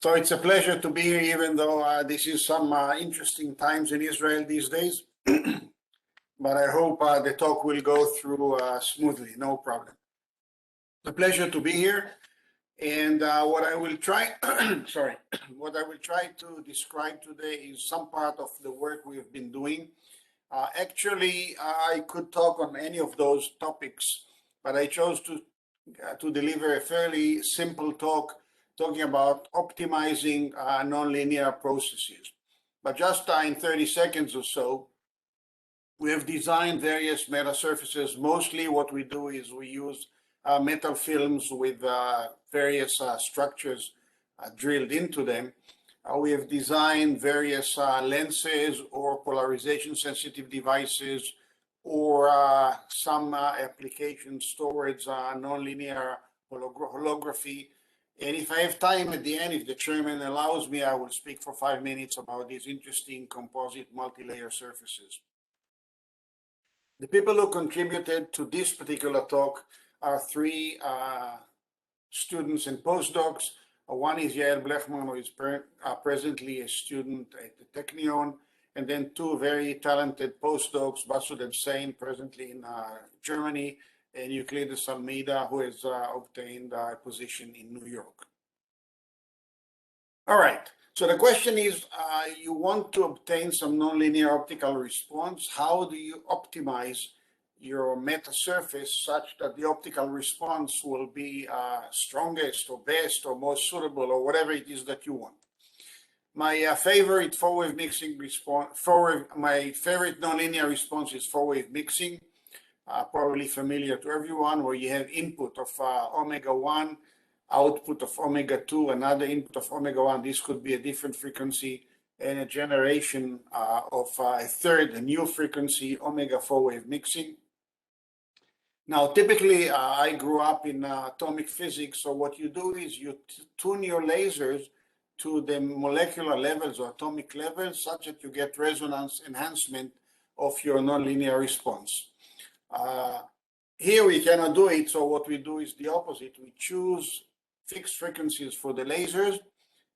So it's a pleasure to be here, even though this is some interesting times in Israel these days. But I hope the talk will go through smoothly, no problem. It's a pleasure to be here. And what I will try, what I will try to describe today is some part of the work we have been doing. Actually, I could talk on any of those topics, but I chose to deliver a fairly simple talk talking about optimizing nonlinear processes. But just in 30 seconds or so, we have designed various metasurfaces. Mostly what we do is we use metal films with various structures drilled into them. We have designed various lenses or polarization sensitive devices or some applications towards nonlinear holography. And if I have time at the end, if the chairman allows me, I will speak for 5 minutes about these interesting composite multi-layer surfaces. The people who contributed to this particular talk are 3 students and postdocs. One is Yael Blechman, who is presently a student at the Technion, and then 2 very talented postdocs, Basud Hussein, presently in Germany, and Euclides Almeida, who has obtained a position in New York. All right, so the question is, you want to obtain some nonlinear optical response. How do you optimize your metasurface such that the optical response will be strongest or best or most suitable or whatever it is that you want? My favorite four-wave mixing response, my favorite nonlinear response is four-wave mixing. Probably familiar to everyone, where you have input of omega-1, output of omega-2, another input of omega-1. This could be a different frequency, and a generation of a new frequency, omega-4 wave mixing. Now, typically, I grew up in atomic physics, so what you do is you tune your lasers to the molecular levels or atomic levels such that you get resonance enhancement of your nonlinear response. Here we cannot do it, so what we do is the opposite. We choose fixed frequencies for the lasers,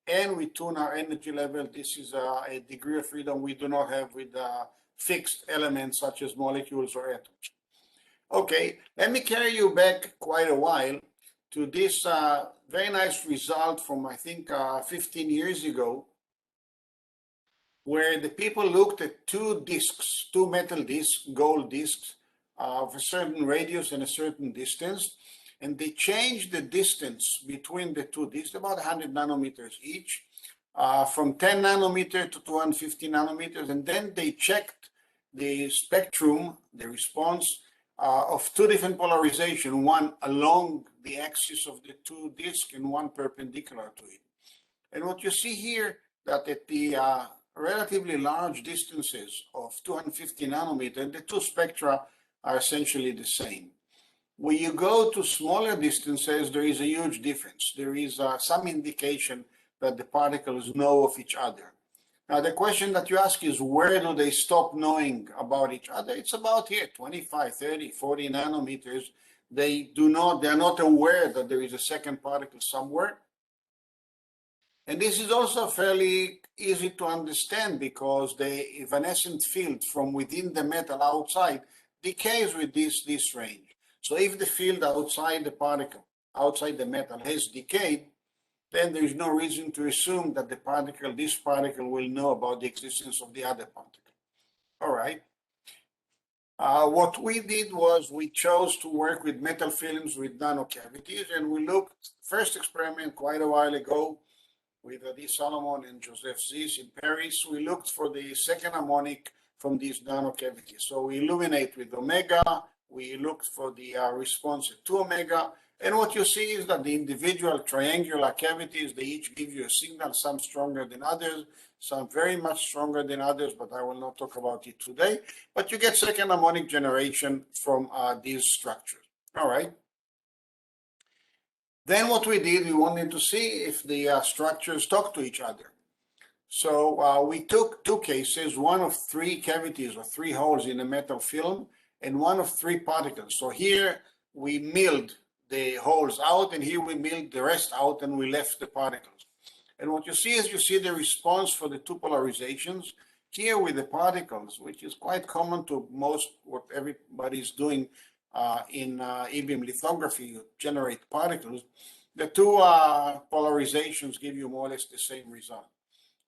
and we tune our energy level. This is a degree of freedom we do not have with fixed elements such as molecules or atoms. Okay, let me carry you back quite a while to this very nice result from, I think, 15 years ago, where the people looked at 2 discs, 2 metal discs, gold discs, of a certain radius and a certain distance, and they changed the distance between the 2 discs, about 100 nanometers each, from 10 nanometer to 250 nanometers, and then they checked the spectrum, the response of 2 different polarization, one along the axis of the 2 discs and one perpendicular to it. And what you see here, that at the relatively large distances of 250 nanometer, the 2 spectra are essentially the same. When you go to smaller distances, there is a huge difference. There is some indication that the particles know of each other. Now, the question that you ask is, where do they stop knowing about each other? It's about here, 25, 30, 40 nanometers. They're not aware that there is a second particle somewhere. And this is also fairly easy to understand because the evanescent field from within the metal outside decays with this range. So if the field outside the particle, outside the metal has decayed, then there is no reason to assume that this particle will know about the existence of the other particle. All right. What we did was we chose to work with metal films with nanocavities, and we looked, first experiment quite a while ago with Adi Solomon and Joseph Ziz in Paris. We looked for the second harmonic from these nanocavities. So we illuminate with omega, we looked for the response at 2 omega, and what you see is that the individual triangular cavities, they each give you a signal, some stronger than others, some very much stronger than others, but I will not talk about it today. But you get second harmonic generation from these structures. All right. Then what we did, we wanted to see if the structures talk to each other. So we took 2 cases, one of 3 cavities or 3 holes in a metal film, and one of 3 particles. So here we milled the holes out, and here we milled the rest out, and we left the particles. And what you see is you see the response for the two polarizations. Here with the particles, which is quite common to most what everybody's doing in e-beam lithography, you generate particles. The two polarizations give you more or less the same result.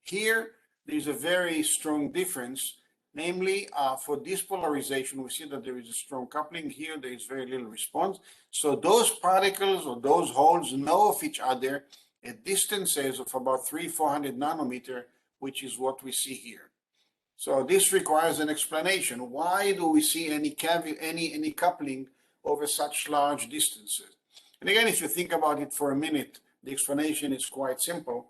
Here, there's a very strong difference. Namely, for this polarization, we see that there is a strong coupling. Here, there is very little response. So those particles or those holes know of each other at distances of about 300-400 nanometer, which is what we see here. So this requires an explanation. Why do we see any coupling over such large distances? And again, if you think about it for a minute, the explanation is quite simple.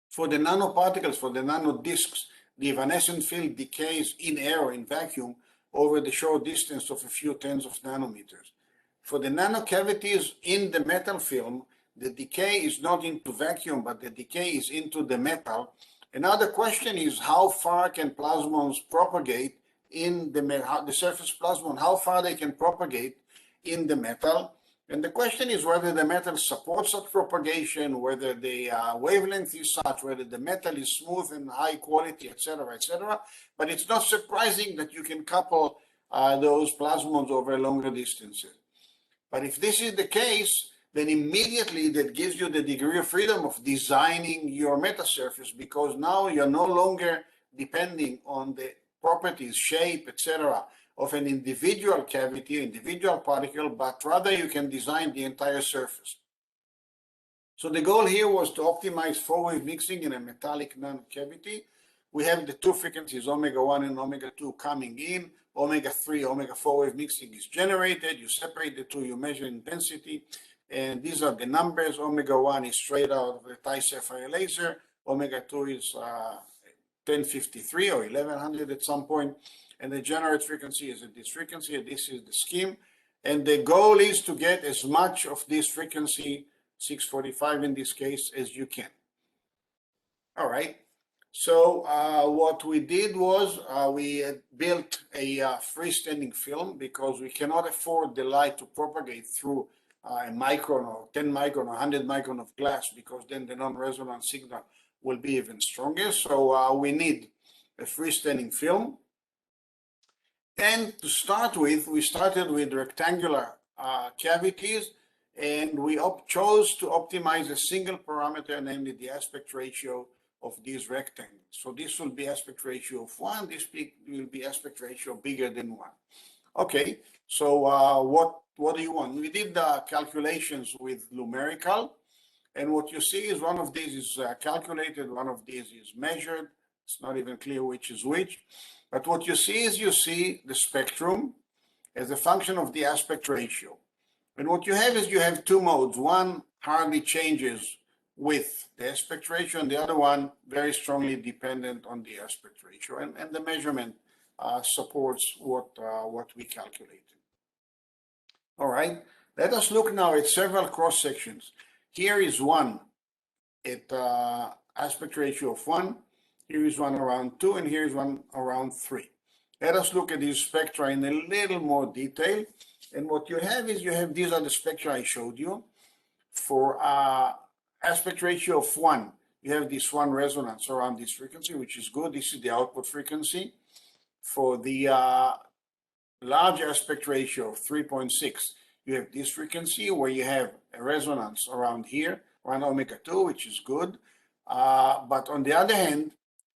For the nanoparticles, for the nanodisks, the evanescent field decays in air or in vacuum over the short distance of a few tens of nanometers. For the nanocavities in the metal film, the decay is not into vacuum, but the decay is into the metal. Another question is how far can plasmons propagate in the surface plasmon, how far they can propagate in the metal. And the question is whether the metal supports such propagation, whether the wavelength is such, whether the metal is smooth and high quality, etc., etc. But it's not surprising that you can couple those plasmons over longer distances. But if this is the case, then immediately that gives you the degree of freedom of designing your metasurface, because now you're no longer depending on the properties, shape, etc., of an individual cavity, individual particle, but rather you can design the entire surface. So the goal here was to optimize four-wave mixing in a metallic nanocavity. We have the two frequencies, omega 1 and omega 2, coming in. Omega 3, omega 4 wave mixing is generated. You separate the two, you measure intensity, and these are the numbers. Omega 1 is straight out of the Thai sapphire laser. Omega 2 is 1053 or 1100 at some point. And the generate frequency is at this frequency. This is the scheme. And the goal is to get as much of this frequency, 645 in this case, as you can. All right. So what we did was we built a freestanding film because we cannot afford the light to propagate through a micron or 10 micron or 100 micron of glass, because then the non-resonant signal will be even stronger. So we need a freestanding film. And to start with, we started with rectangular cavities, and we chose to optimize a single parameter, namely the aspect ratio of these rectangles. So this will be aspect ratio of 1, this will be aspect ratio bigger than 1. Okay, so what do you want? We did the calculations with numerical, and what you see is one of these is calculated, one of these is measured. It's not even clear which is which. But what you see is you see the spectrum as a function of the aspect ratio. And what you have is you have two modes. One hardly changes with the aspect ratio, and the other one very strongly dependent on the aspect ratio. And the measurement supports what we calculated. All right, let us look now at several cross sections. Here is one at aspect ratio of 1. Here is one around 2, and here is one around 3. Let us look at these spectra in a little more detail. And what you have is these are the spectra I showed you. For aspect ratio of 1, you have this one resonance around this frequency, which is good. This is the output frequency. For the large aspect ratio of 3.6, you have this frequency where you have a resonance around here, around omega 2, which is good. But on the other hand,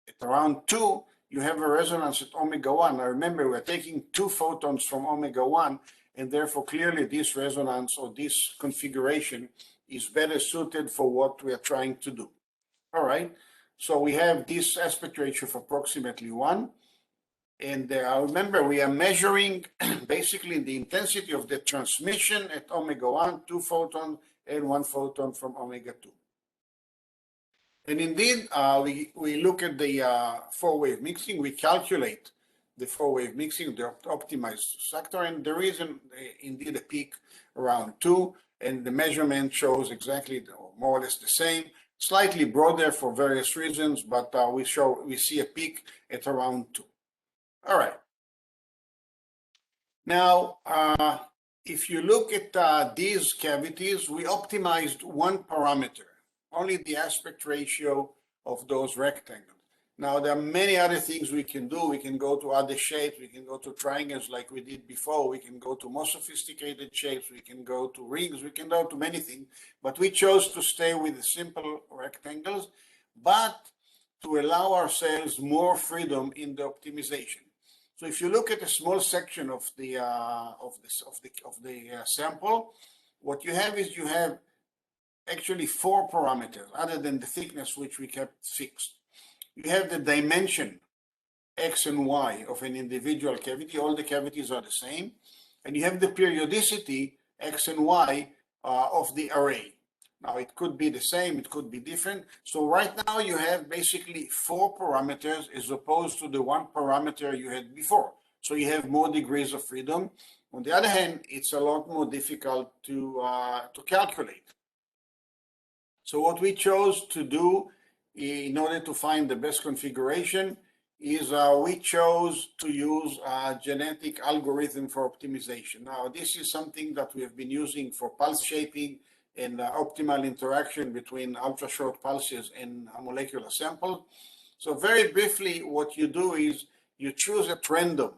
at around 2, you have a resonance at omega 1. Now remember, we're taking 2 photons from omega 1, and therefore clearly this resonance or this configuration is better suited for what we are trying to do. All right, so we have this aspect ratio of approximately 1. And remember, we are measuring basically the intensity of the transmission at omega 1, 2 photons, and 1 photon from omega 2. And indeed, we look at the four-wave mixing. We calculate the four-wave mixing, the optimized sector, and there is indeed a peak around 2, and the measurement shows exactly more or less the same, slightly broader for various reasons, but we see a peak at around 2. All right. Now, if you look at these cavities, we optimized one parameter. only the aspect ratio of those rectangles. Now, there are many other things we can do. We can go to other shapes. We can go to triangles like we did before. We can go to more sophisticated shapes. We can go to rings. We can go to many things. But we chose to stay with the simple rectangles, but to allow ourselves more freedom in the optimization. So if you look at a small section of the sample, what you have is you have actually 4 parameters other than the thickness, which we kept fixed. You have the dimension X and Y of an individual cavity. All the cavities are the same. And you have the periodicity X and Y of the array. Now, it could be the same, it could be different. So right now you have basically 4 parameters as opposed to the 1 parameter you had before. So you have more degrees of freedom. On the other hand, it's a lot more difficult to calculate. So what we chose to do in order to find the best configuration is we chose to use a genetic algorithm for optimization. Now, this is something that we have been using for pulse shaping and optimal interaction between ultra-short pulses and a molecular sample. So very briefly, what you do is you choose at random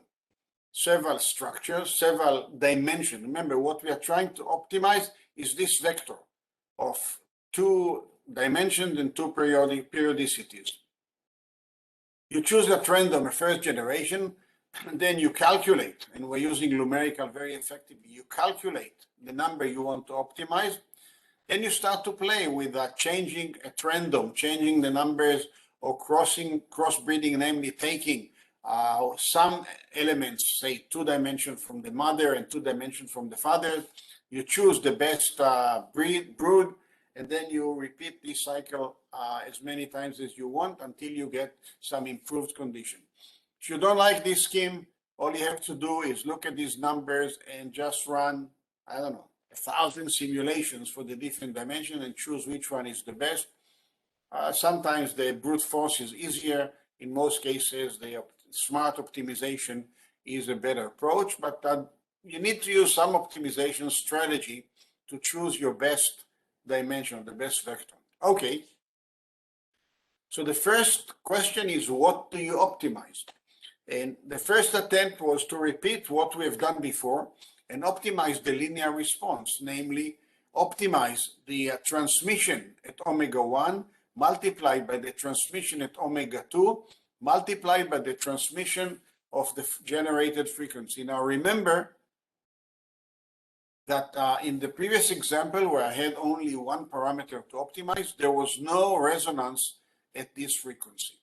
several structures, several dimensions. Remember, what we are trying to optimize is this vector of 2 dimensions and 2 periodicities. You choose at random a first generation, and then you calculate, and we're using numerical very effectively. You calculate the number you want to optimize, then you start to play with changing at random, changing the numbers or crossbreeding, namely taking some elements, say 2 dimensions from the mother and 2 dimensions from the father. You choose the best brood, and then you repeat this cycle as many times as you want until you get some improved condition. If you don't like this scheme, all you have to do is look at these numbers and just run, I don't know, 1,000 simulations for the different dimensions and choose which one is the best. Sometimes the brute force is easier. In most cases, the smart optimization is a better approach, but you need to use some optimization strategy to choose your best dimension, the best vector. Okay. So the first question is, what do you optimize? And the first attempt was to repeat what we have done before and optimize the linear response, namely optimize the transmission at omega 1 multiplied by the transmission at omega 2 multiplied by the transmission of the generated frequency. Now remember that in the previous example where I had only 1 parameter to optimize, there was no resonance at this frequency.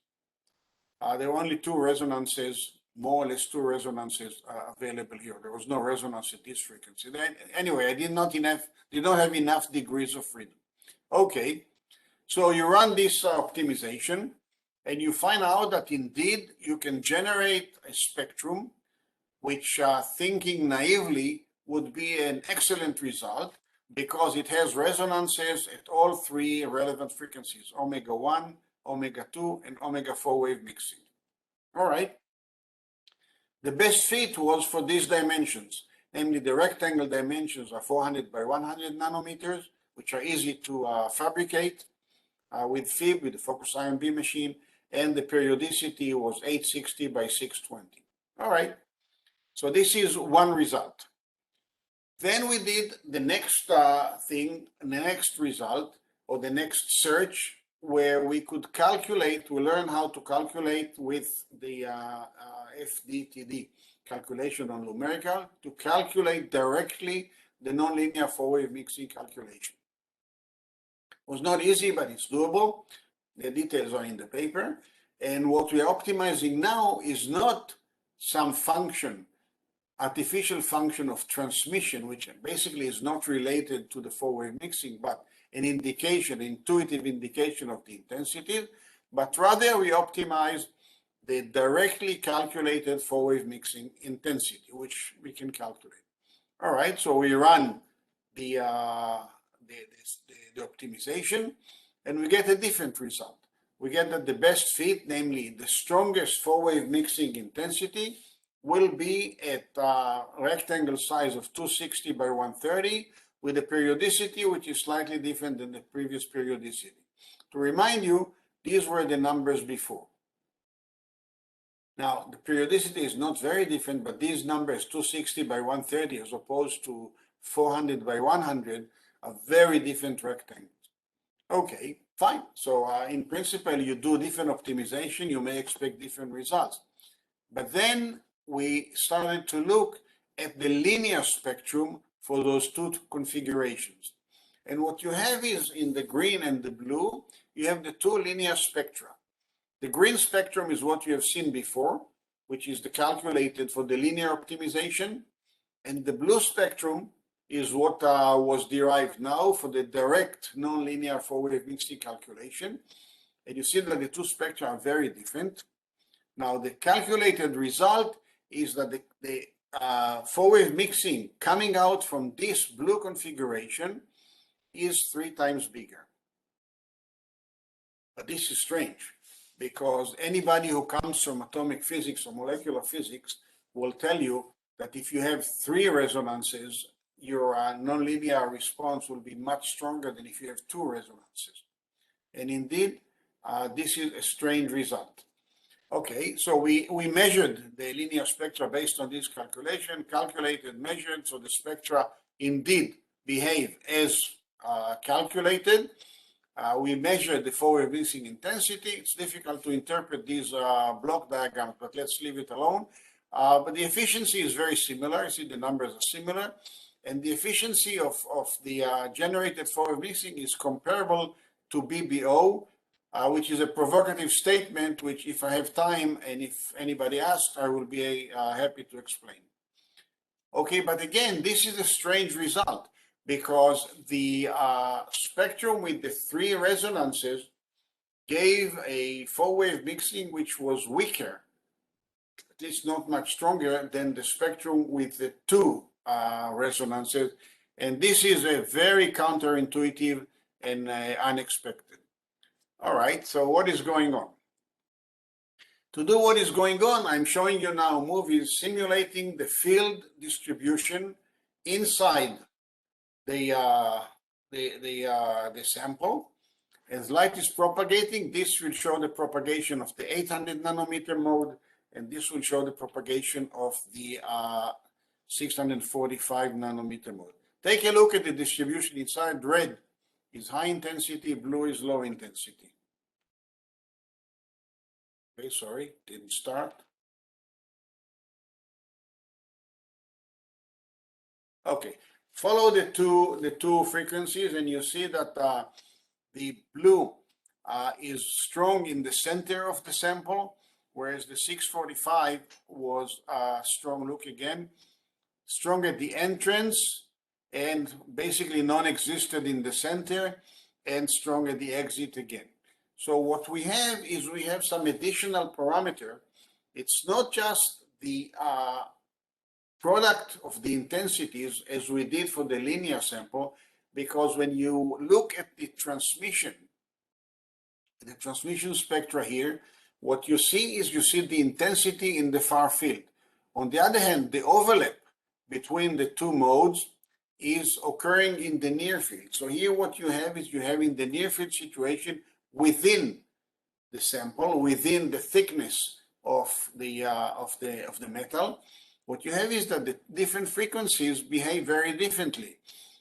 There were only 2 resonances, more or less 2 resonances available here. There was no resonance at this frequency. Then, anyway, I did not have enough degrees of freedom. Okay, so you run this optimization and you find out that indeed you can generate a spectrum which, thinking naively, would be an excellent result because it has resonances at all 3 relevant frequencies, omega 1, omega 2, and omega 4 wave mixing. All right. The best fit was for these dimensions, namely the rectangle dimensions are 400 by 100 nanometers, which are easy to fabricate with FIB, with the focus ion beam machine, and the periodicity was 860 by 620. All right. So this is one result. Then we did the next thing, the next result, or the next search, where we could calculate, we learn how to calculate with the FDTD, calculation on numerical, to calculate directly the nonlinear 4-wave mixing calculation. It was not easy, but it's doable. The details are in the paper. And what we are optimizing now is not some function, artificial function of transmission, which basically is not related to the 4-wave mixing, but an indication, intuitive indication of the intensity, but rather we optimize the directly calculated 4-wave mixing intensity, which we can calculate. All right, so we run the optimization, and we get a different result. We get that the best fit, namely the strongest 4-wave mixing intensity, will be at rectangle size of 260 by 130 with a periodicity which is slightly different than the previous periodicity. To remind you, these were the numbers before. Now, the periodicity is not very different, but these numbers, 260 by 130 as opposed to 400 by 100, are very different rectangles. Okay, fine. So in principle, you do different optimization, you may expect different results. But then we started to look at the linear spectrum for those two configurations. And what you have is in the green and the blue, you have the two linear spectra. The green spectrum is what you have seen before, which is the calculated for the linear optimization. And the blue spectrum is what was derived now for the direct nonlinear four-wave mixing calculation. And you see that the two spectra are very different. Now, the calculated result is that the four-wave mixing coming out from this blue configuration is 3 times bigger. But this is strange, because anybody who comes from atomic physics or molecular physics will tell you that if you have 3 resonances, your nonlinear response will be much stronger than if you have 2 resonances. And indeed, this is a strange result. Okay, so we measured the linear spectra based on this calculation, calculated, measured, so the spectra indeed behave as calculated. We measured the four-wave mixing intensity. It's difficult to interpret these block diagrams, but let's leave it alone. But the efficiency is very similar. You see the numbers are similar. And the efficiency of the generated four-wave mixing is comparable to BBO, which is a provocative statement, which if I have time and if anybody asks, I will be happy to explain. Okay, but again, this is a strange result because the spectrum with the 3 resonances gave a four-wave mixing which was weaker, at least not much stronger than the spectrum with the 2 resonances. And this is a very counterintuitive and unexpected. All right, so what is going on? To do what is going on, I'm showing you now movies simulating the field distribution inside the sample. As light is propagating, this will show the propagation of the 800 nanometer mode, and this will show the propagation of the 645 nanometer mode. Take a look at the distribution inside. Red is high intensity, blue is low intensity. Okay, sorry, didn't start. Okay, follow the two frequencies, and you see that the blue is strong in the center of the sample, whereas the 645 was strong. Look again, strong at the entrance and basically non-existent in the center, and strong at the exit again. So what we have is we have some additional parameter. It's not just the product of the intensities as we did for the linear sample, because when you look at the transmission spectra here, what you see is you see the intensity in the far field. On the other hand, the overlap between the 2 modes is occurring in the near field. So here what you have is you have in the near field situation within the sample, within the thickness of the metal. What you have is that the different frequencies behave very differently.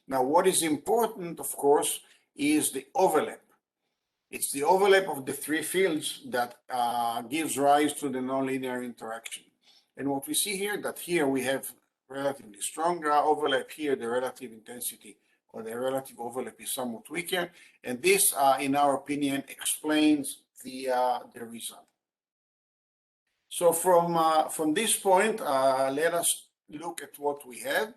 Now, what is important, of course, is the overlap. It's the overlap of the 3 fields that gives rise to the nonlinear interaction. And what we see here, that here we have relatively stronger overlap. Here, the relative intensity or the relative overlap is somewhat weaker. And this, in our opinion, explains the result. So from this point, let us look at what we have.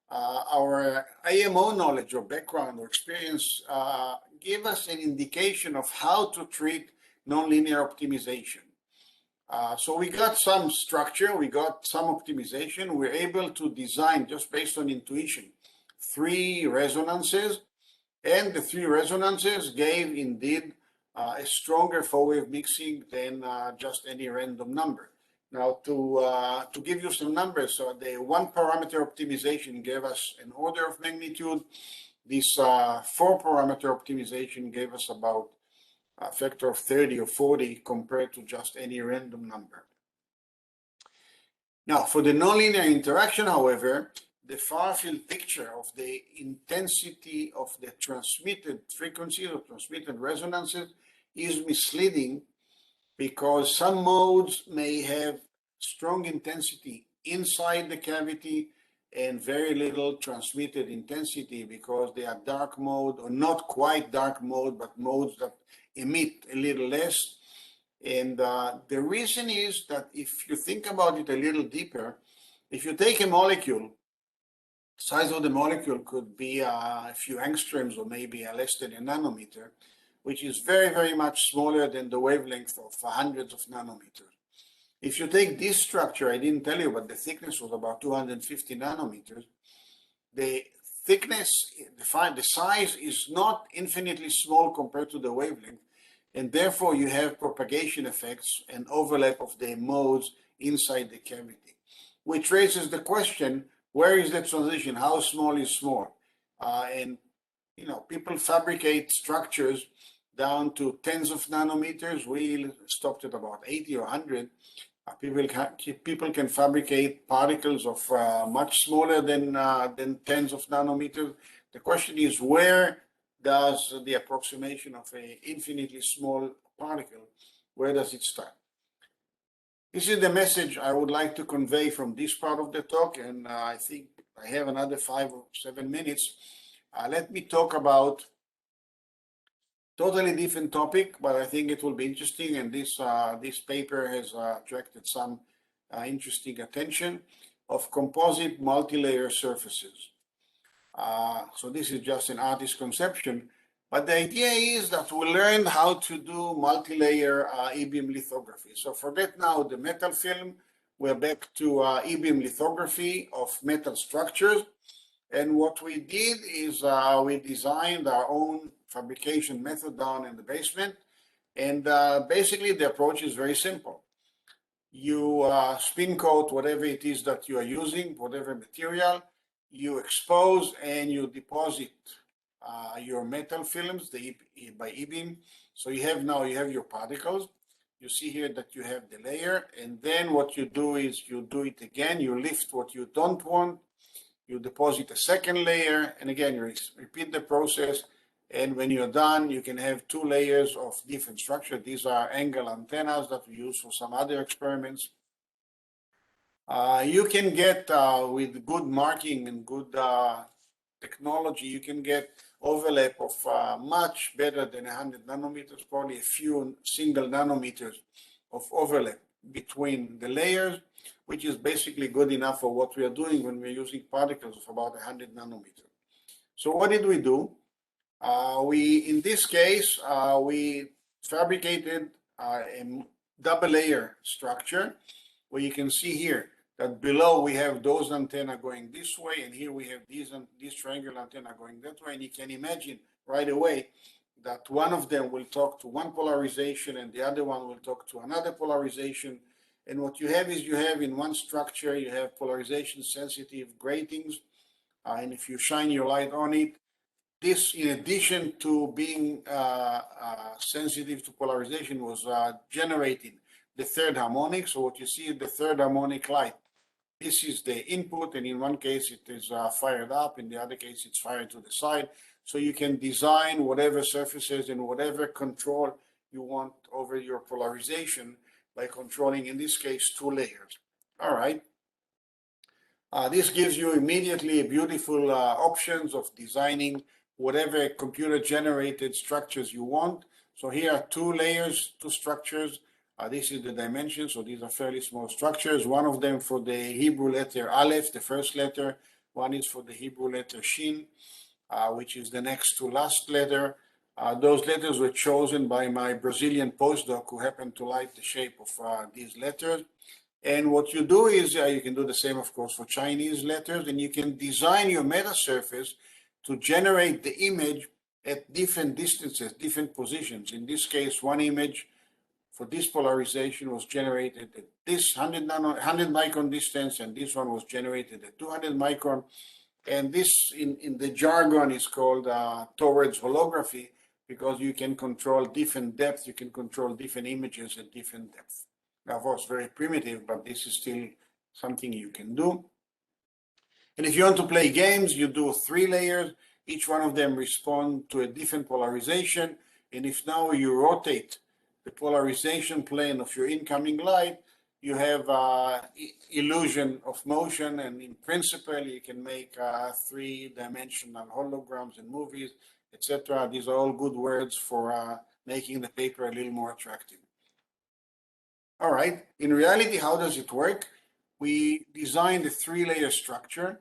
Our AMO knowledge or background or experience gave us an indication of how to treat nonlinear optimization. So we got some structure, we got some optimization. We're able to design, just based on intuition, 3 resonances, and the 3 resonances gave indeed a stronger four-wave mixing than just any random number. Now, to give you some numbers, so the 1 parameter optimization gave us an order of magnitude. This 4 parameter optimization gave us about a factor of 30 or 40 compared to just any random number. Now, for the nonlinear interaction, however, the far-field picture of the intensity of the transmitted frequencies or transmitted resonances is misleading because some modes may have strong intensity inside the cavity and very little transmitted intensity because they are dark mode or not quite dark mode, but modes that emit a little less. And the reason is that if you think about it a little deeper, if you take a molecule, the size of the molecule could be a few angstroms or maybe less than a nanometer, which is very, very much smaller than the wavelength of hundreds of nanometers. If you take this structure, I didn't tell you, but the thickness was about 250 nanometers. The thickness, the size is not infinitely small compared to the wavelength, and therefore you have propagation effects and overlap of the modes inside the cavity, which raises the question, where is the transition? How small is small? And you know, people fabricate structures down to tens of nanometers. We stopped at about 80 or 100. People can fabricate particles of much smaller than tens of nanometers. The question is, where does the approximation of an infinitely small particle, where does it start? This is the message I would like to convey from this part of the talk, and I think I have another 5 or 7 minutes. Let me talk about totally different topic, but I think it will be interesting, and this paper has attracted some interesting attention of composite multi-layer surfaces. So this is just an artist's conception, but the idea is that we learned how to do multi-layer e-beam lithography. So forget now the metal film, we're back to e-beam lithography of metal structures. And what we did is we designed our own fabrication method down in the basement. And basically the approach is very simple. You spin coat whatever it is that you are using, whatever material, you expose and you deposit your metal films by e-beam. So you have your particles. You see here that you have the layer, and then what you do is you do it again. You lift what you don't want, you deposit a second layer, and again you repeat the process. And when you're done, you can have 2 layers of different structure. These are angle antennas that we use for some other experiments. You can get, with good marking and good technology, you can get overlap of much better than 100 nanometers, probably a few single nanometers of overlap between the layers, which is basically good enough for what we are doing when we're using particles of about 100 nanometers. So what did we do? In this case, we fabricated a double layer structure where you can see here that below we have those antenna going this way, and here we have this triangular antenna going that way. And you can imagine right away that one of them will talk to one polarization and the other one will talk to another polarization. And what you have is you have in one structure, you have polarization sensitive gratings. And if you shine your light on it, this, in addition to being sensitive to polarization, was generating the third harmonic. So what you see is the third harmonic light. This is the input, and in one case it is fired up, in the other case it's fired to the side. So you can design whatever surfaces and whatever control you want over your polarization by controlling, in this case, 2 layers. All right. This gives you immediately beautiful options of designing whatever computer-generated structures you want. So here are 2 layers, 2 structures. This is the dimension, so these are fairly small structures. One of them for the Hebrew letter Aleph, the first letter. One is for the Hebrew letter Shin, which is the next to last letter. Those letters were chosen by my Brazilian postdoc who happened to like the shape of these letters. And what you do is, you can do the same, of course, for Chinese letters, and you can design your metasurface to generate the image at different distances, different positions. In this case, one image for this polarization was generated at this 100 micron distance, and this one was generated at 200 micron. And this, in the jargon, is called towards holography, because you can control different depth, you can control different images at different depth. Now, of course, very primitive, but this is still something you can do. And if you want to play games, you do 3 layers. Each one of them respond to a different polarization. And if now you rotate the polarization plane of your incoming light, you have illusion of motion. And in principle, you can make 3-dimensional holograms in movies, etc. These are all good words for making the paper a little more attractive. All right, in reality, how does it work? We designed a 3-layer structure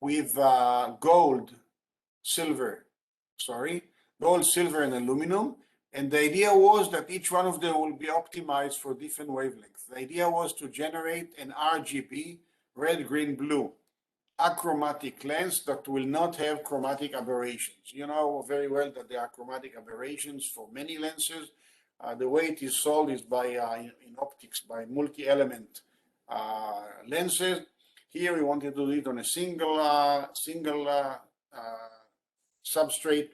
with gold, silver, and aluminum. And the idea was that each one of them will be optimized for different wavelengths. The idea was to generate an RGB, red, green, blue, achromatic lens that will not have chromatic aberrations. You know very well that there are chromatic aberrations for many lenses. The way it is solved is by, in optics, by multi-element lenses. Here we wanted to do it on a single substrate.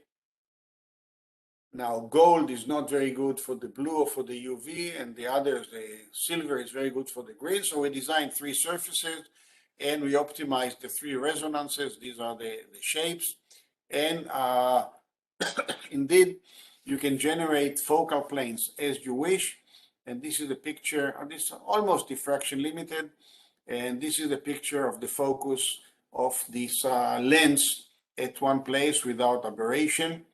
Now, gold is not very good for the blue or for the UV, and the others, the silver, is very good for the green. So we designed 3 surfaces, and we optimized the 3 resonances. These are the shapes. And indeed, you can generate focal planes as you wish. And this is a picture, this is almost diffraction limited. And this is a picture of the focus of this lens at one place without aberration.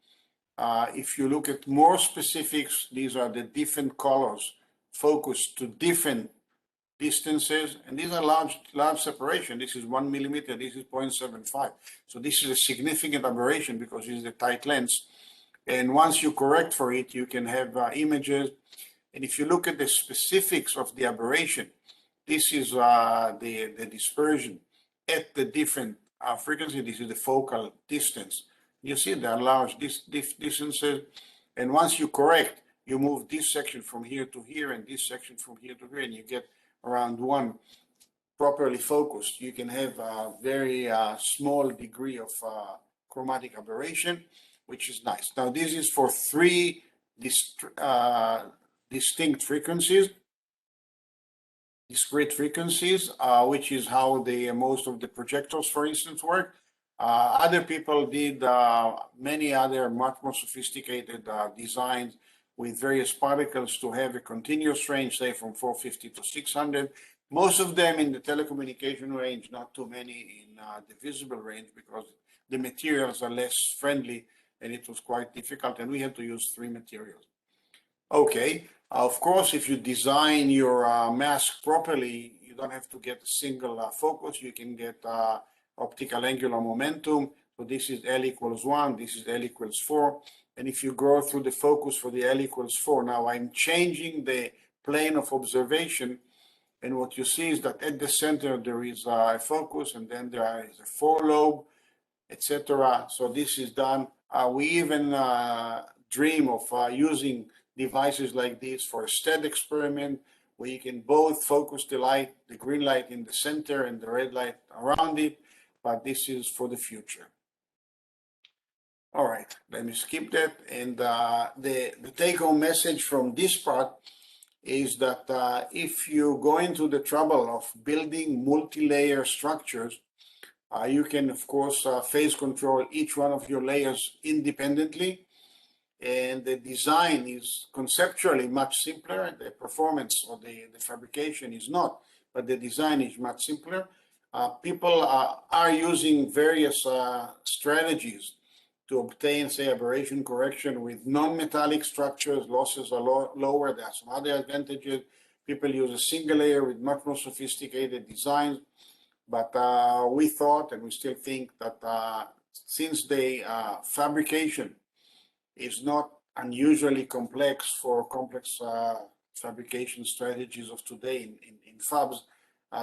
If you look at more specifics, these are the different colors focused to different distances, and these are large separation. This is 1 millimeter, this is 0.75. So this is a significant aberration because it's a tight lens. And once you correct for it, you can have images. And if you look at the specifics of the aberration, this is the dispersion at the different frequency. This is the focal distance. You see there are large distances. And once you correct, you move this section from here to here and this section from here to here, and you get around 1 properly focused. You can have a very small degree of chromatic aberration, which is nice. Now, this is for 3 distinct frequencies, discrete frequencies, which is how most of the projectors, for instance, work. Other people did many other much more sophisticated designs with various particles to have a continuous range, say from 450 to 600. Most of them in the telecommunication range, not too many in the visible range because the materials are less friendly and it was quite difficult, and we had to use 3 materials. Okay, of course, if you design your mask properly, you don't have to get a single focus. You can get optical angular momentum. So this is L equals 1, this is L equals 4. And if you go through the focus for the L equals 4, now I'm changing the plane of observation. And what you see is that at the center, there is a focus, and then there is a 4 lobe, etc. So this is done. We even dream of using devices like this for a STED experiment, where you can both focus the light, the green light in the center and the red light around it, but this is for the future. All right, let me skip that. And the take-home message from this part is that if you go into the trouble of building multi-layer structures, you can, of course, phase control each one of your layers independently. And the design is conceptually much simpler. The performance or the fabrication is not, but the design is much simpler. People are using various strategies to obtain, say, aberration correction with non-metallic structures. Losses are lower. There are some other advantages. People use a single layer with much more sophisticated designs. But we thought, and we still think, that since the fabrication is not unusually complex for complex fabrication strategies of today in fabs,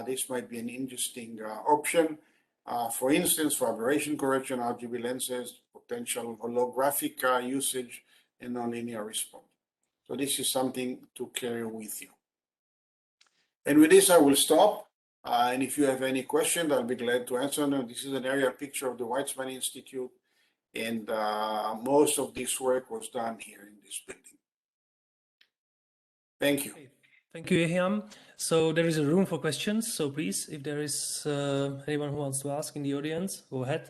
this might be an interesting option. For instance, for aberration correction, RGB lenses, potential holographic usage, and nonlinear response. So this is something to carry with you. And with this, I will stop. And if you have any questions, I'll be glad to answer them. This is an aerial picture of the Weizmann Institute. And most of this work was done here in this building. Thank you. Thank you, Yehiam. So there is a room for questions. So please, if there is anyone who wants to ask in the audience, go ahead.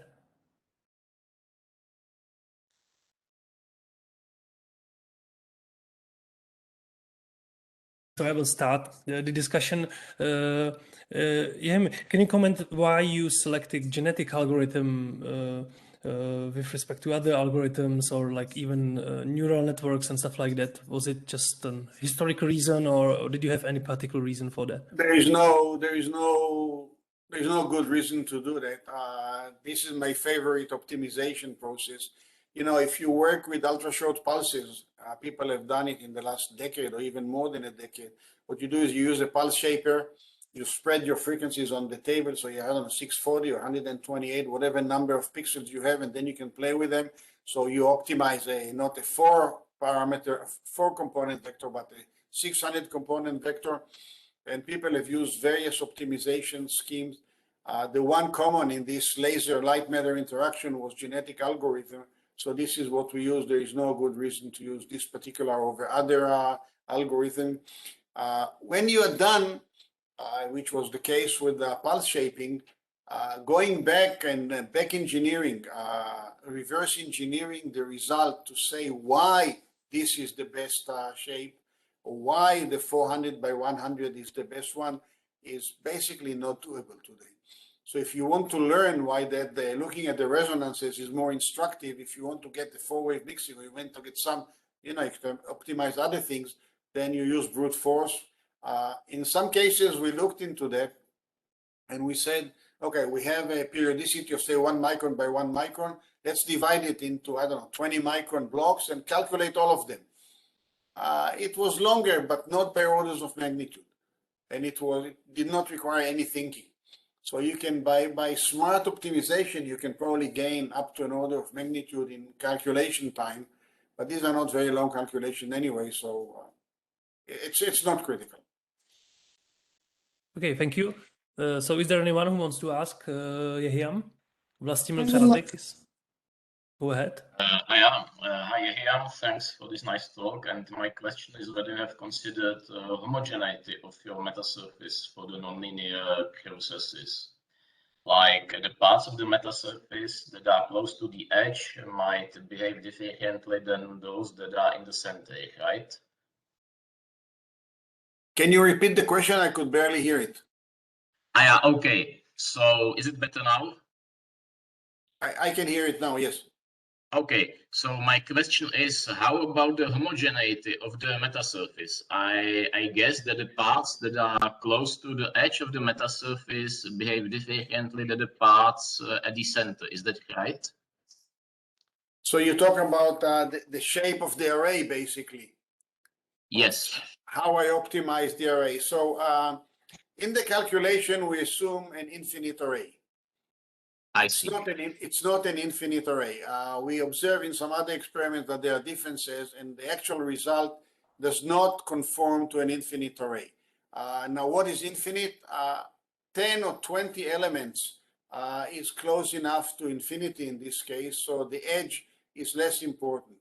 So I will start the discussion. Yehiam, can you comment why you selected genetic algorithm with respect to other algorithms or like even neural networks and stuff like that? Was it just a historical reason, or did you have any particular reason for that? There is no good reason to do that. This is my favorite optimization process. You know, if you work with ultra short pulses, people have done it in the last decade or even more than a decade. What you do is you use a pulse shaper, you spread your frequencies on the table, so you have, I don't know, 640 or 128, whatever number of pixels you have, and then you can play with them. So you optimize not a 4-component vector, but a 600 component vector. And people have used various optimization schemes. The one common in this laser light matter interaction was genetic algorithm. So this is what we use. There is no good reason to use this particular over other algorithm. When you are done, which was the case with pulse shaping, going back and back engineering, reverse engineering the result to say why this is the best shape, or why the 400 by 100 is the best one, is basically not doable today. So if you want to learn why that looking at the resonances is more instructive, if you want to get the 4-wave mixing, or you want to get some, you know, if to optimize other things, then you use brute force. In some cases, we looked into that and we said, okay, we have a periodicity of say 1 micron by 1 micron. Let's divide it into, I don't know, 20 micron blocks and calculate all of them. It was longer, but not by orders of magnitude. And it did not require any thinking. So you can, by smart optimization, you can probably gain up to an order of magnitude in calculation time, but these are not very long calculation anyway, so it's not critical. Okay, thank you. So is there anyone who wants to ask Yehiam? Vlastimil Charatekis? Go ahead. I am. Hi, Yehiam. Thanks for this nice talk. And my question is whether you have considered homogeneity of your metasurface for the nonlinear processes. Like the parts of the metasurface that are close to the edge might behave differently than those that are in the center, right? Can you repeat the question? I could barely hear it. Okay. So is it better now? I can hear it now, yes. Okay, so my question is, how about the homogeneity of the metasurface? I guess that the parts that are close to the edge of the metasurface behave differently than the parts at the center. Is that right? So you're talking about the shape of the array, basically? Yes. How I optimize the array. So in the calculation, we assume an infinite array. It's not an infinite array. We observe in some other experiments that there are differences, and the actual result does not conform to an infinite array. Now, what is infinite? 10 or 20 elements is close enough to infinity in this case, so the edge is less important.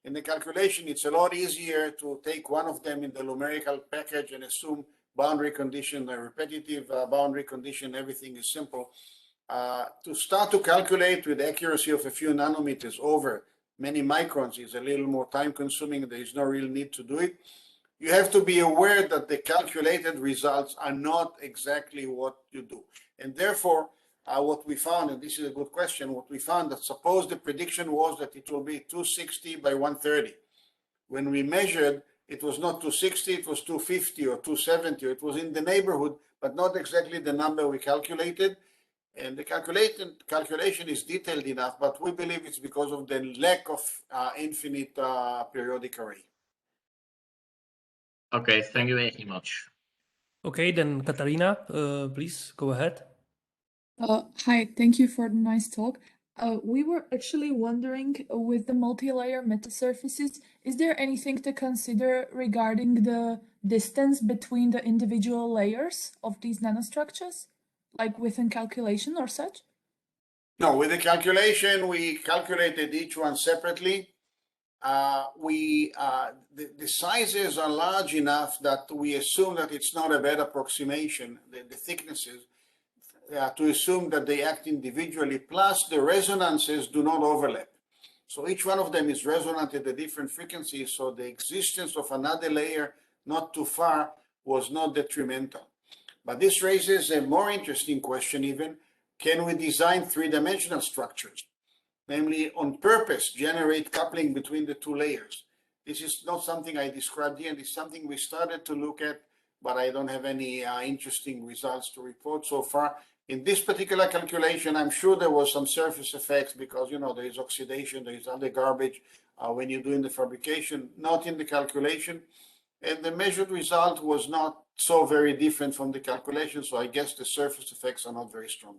In the calculation, it's a lot easier to take one of them in the numerical package and assume boundary condition, a repetitive boundary condition, everything is simple. To start to calculate with accuracy of a few nanometers over many microns is a little more time consuming. There is no real need to do it. You have to be aware that the calculated results are not exactly what you do. And therefore, what we found, and this is a good question, what we found that suppose the prediction was that it will be 260 by 130. When we measured, it was not 260, it was 250 or 270, or it was in the neighborhood, but not exactly the number we calculated. And the calculation is detailed enough, but we believe it's because of the lack of infinite periodic array. Okay, thank you very much. Okay, then Katarina, please go ahead. Hi, thank you for the nice talk. We were actually wondering, with the multi-layer metasurfaces, is there anything to consider regarding the distance between the individual layers of these nanostructures, like within calculation or such? No, with the calculation, we calculated each one separately. The sizes are large enough that we assume that it's not a bad approximation, the thicknesses, to assume that they act individually, plus the resonances do not overlap. So each one of them is resonant at a different frequency, so the existence of another layer not too far was not detrimental. But this raises a more interesting question even, can we design three-dimensional structures? Namely, on purpose, generate coupling between the two layers. This is not something I described here, and it's something we started to look at, but I don't have any interesting results to report so far. In this particular calculation, I'm sure there was some surface effects because, you know, there is oxidation, there is other garbage when you're doing the fabrication, not in the calculation. And the measured result was not so very different from the calculation, so I guess the surface effects are not very strong.